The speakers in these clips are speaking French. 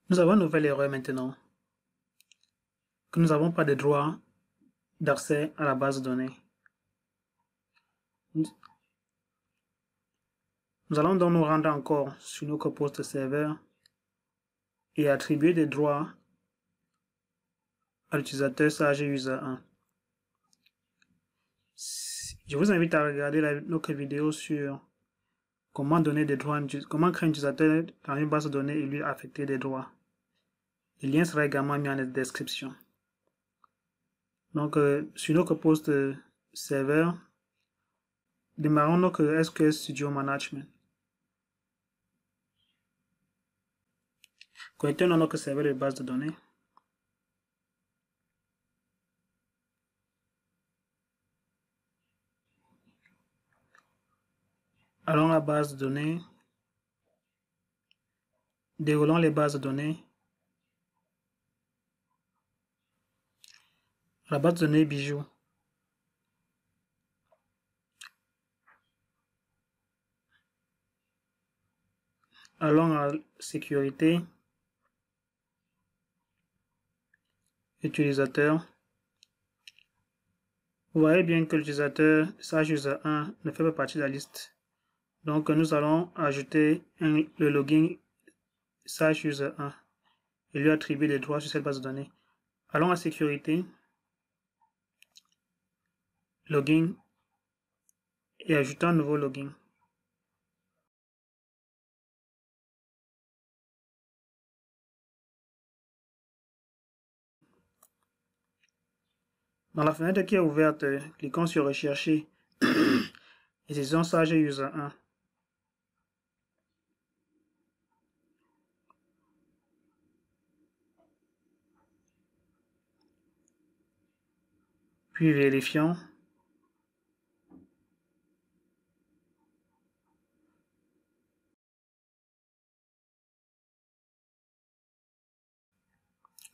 Nous avons une nouvelle erreur maintenant, que nous n'avons pas de droit d'accès à la base de données. Nous allons donc nous rendre encore sur notre poste serveur et attribuer des droits à l'utilisateur Sage User 1. Je vous invite à regarder notre vidéo sur comment donner des droits, comment créer un utilisateur dans une base de données et lui affecter des droits. Le lien sera également mis en description. Donc, sur notre poste serveur, démarrons notre SQL Studio Management. Connectons à notre serveur de base de données. Allons à la base de données. Déroulons les bases de données. La base de données Bijou. Allons à sécurité. Utilisateur. Vous voyez bien que l'utilisateur Sage User 1 ne fait pas partie de la liste. Donc nous allons ajouter le login Sage User 1 et lui attribuer des droits sur cette base de données. Allons à sécurité, login et ajoutons un nouveau login. Dans la fenêtre qui est ouverte, cliquons sur Rechercher et saisissons Sage User 1. Puis vérifions.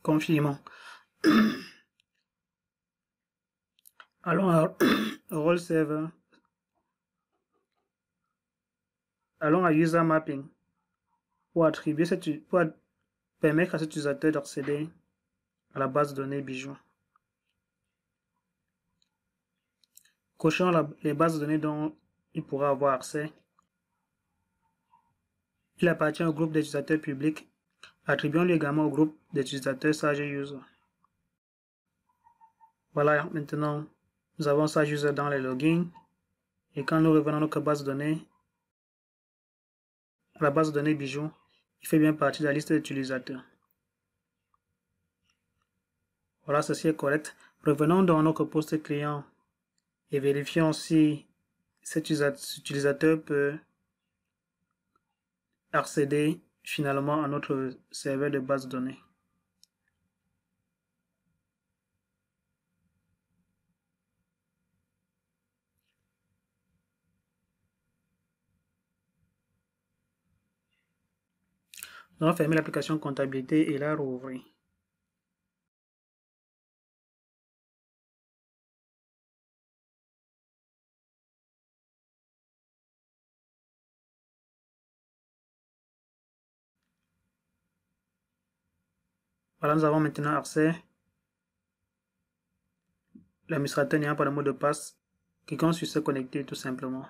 Confirmons. Allons à Role Server. Allons à User Mapping pour permettre à cet utilisateur d'accéder à la base de données Bijou. Cochons les bases de données dont il pourra avoir accès. Il appartient au groupe d'utilisateurs publics. Attribuons-lui également au groupe d'utilisateurs Sage User. Voilà, maintenant, nous avons Sage User dans les logins. Et quand nous revenons à notre base de données, à la base de données Bijou, il fait bien partie de la liste d'utilisateurs. Voilà, ceci est correct. Revenons dans notre poste client et vérifions si cet utilisateur peut accéder finalement à notre serveur de base de données. Nous allons fermer l'application comptabilité et la rouvrir. Voilà, nous avons maintenant accès. L'administrateur n'ayant pas de mot de passe, cliquons sur se connecter tout simplement.